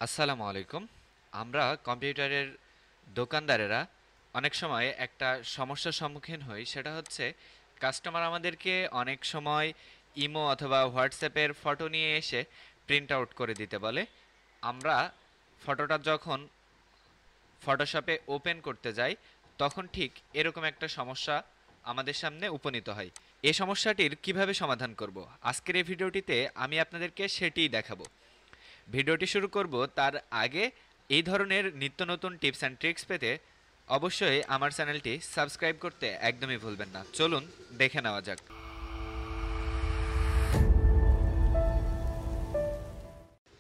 আসসালামু আলাইকুম। আমরা কম্পিউটারের দোকানদারেরা অনেক সময় একটা সমস্যার সম্মুখীন হই, সেটা হচ্ছে কাস্টমার আমাদেরকে অনেক সময় ইমো অথবা হোয়াটসঅ্যাপের ফটো নিয়ে এসে প্রিন্ট আউট করে দিতে বলে। আমরা ফটোটা যখন ফটোশপে ওপেন করতে যাই তখন ঠিক এরকম একটা সমস্যা আমাদের সামনে উপনীত হয়। এই সমস্যাটির কিভাবে সমাধান করব, আজকের এই ভিডিওটিতে আমি আপনাদেরকে সেটিই দেখাবো। ভিডিওটি শুরু করব তার আগে এই ধরনের নিত্য নতুন টিপস অ্যান্ড ট্রিক্স পেতে অবশ্যই আমার চ্যানেলটি সাবস্ক্রাইব করতে একদমই ভুলবেন না। চলুন দেখে নেওয়া যাক।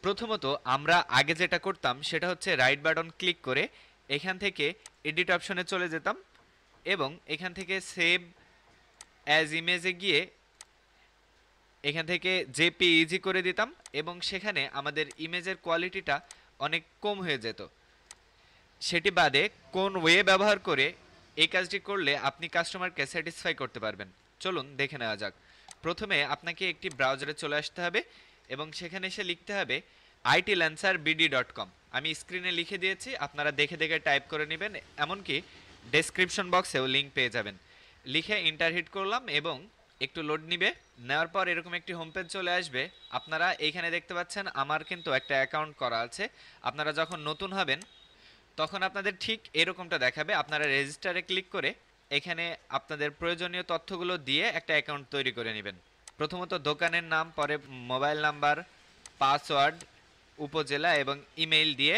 প্রথমত আমরা আগে যেটা করতাম সেটা হচ্ছে রাইট বাটন ক্লিক করে এখান থেকে এডিট অপশনে চলে যেতাম এবং এখান থেকে সেভ অ্যাজ ইমেজে গিয়ে এখান থেকে জেপিইজি করে দিতাম এবং সেখানে আমাদের ইমেজের কোয়ালিটিটা অনেক কম হয়ে যেত। সেটি বাদে কোন ওয়ে ব্যবহার করে এই কাজটি করলে আপনি কাস্টমারকে স্যাটিসফাই করতে পারবেন, চলুন দেখে নেওয়া যাক। প্রথমে আপনাকে একটি ব্রাউজারে চলে আসতে হবে এবং সেখানে এসে লিখতে হবে itlancerbd.com। আমি স্ক্রিনে লিখে দিয়েছি, আপনারা দেখে দেখে টাইপ করে নেবেন, এমনকি ডেসক্রিপশন বক্সেও লিঙ্ক পেয়ে যাবেন। লিখে ইন্টার হিট করলাম এবং একটু লোড নিবে। নেওয়ার পর এরকম একটি হোম পেজ চলে আসবে। আপনারা এইখানে দেখতে পাচ্ছেন আমার কিন্তু একটা অ্যাকাউন্ট করা আছে। আপনারা যখন নতুন হবেন তখন আপনাদের ঠিক এরকমটা দেখাবে। আপনারা রেজিস্টারে ক্লিক করে এখানে আপনাদের প্রয়োজনীয় তথ্যগুলো দিয়ে একটা অ্যাকাউন্ট তৈরি করে নেবেন। প্রথমত দোকানের নাম, পরে মোবাইল নাম্বার, পাসওয়ার্ড, উপজেলা এবং ইমেইল দিয়ে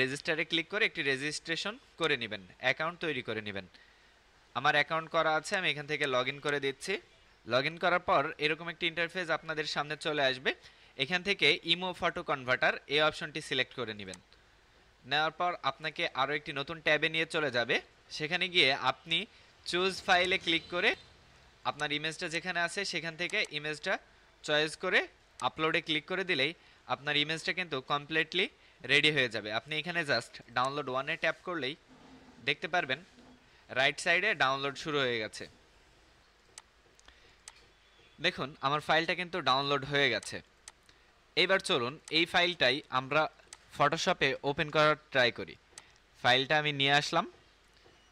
রেজিস্টারে ক্লিক করে একটি রেজিস্ট্রেশন করে নেবেন, অ্যাকাউন্ট তৈরি করে নেবেন। আমার অ্যাকাউন্ট করা আছে, আমি এখান থেকে লগ ইন করে দিচ্ছি। লগ ইন করার পর এরকম একটি ইন্টারফেস আপনাদের সামনে চলে আসবে। এখান থেকে ইমো ফটো কনভার্টার এই অপশনটি সিলেক্ট করে নেবেন। নেওয়ার পর আপনাকে আরও একটি নতুন ট্যাবে নিয়ে চলে যাবে। সেখানে গিয়ে আপনি চুজ ফাইলে ক্লিক করে আপনার ইমেজটা যেখানে আছে সেখান থেকে ইমেজটা চয়েস করে আপলোডে ক্লিক করে দিলেই আপনার ইমেজটা কিন্তু কমপ্লিটলি রেডি হয়ে যাবে। আপনি এখানে জাস্ট ডাউনলোড ওয়ানে ট্যাপ করলেই দেখতে পারবেন রাইট সাইডে ডাউনলোড শুরু হয়ে গেছে। দেখুন আমার ফাইলটা কিন্তু ডাউনলোড হয়ে গেছে। এইবার চলুন এই ফাইলটাই আমরা ফটোশপে ওপেন করার ট্রাই করি। ফাইলটা আমি নিয়ে আসলাম,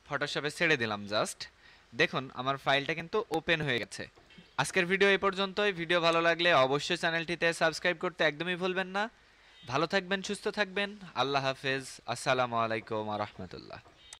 ফটোশপে ছেড়ে দিলাম জাস্ট। দেখুন আমার ফাইলটা কিন্তু ওপেন হয়ে গেছে। আজকের ভিডিও এই পর্যন্তই। ভিডিও ভালো লাগলে অবশ্যই চ্যানেলটিতে সাবস্ক্রাইব করতে একদমই ভুলবেন না। ভালো থাকবেন, সুস্থ থাকবেন। আল্লাহ হাফেজ। আসসালামু আলাইকুম ওয়া রাহমাতুল্লাহ।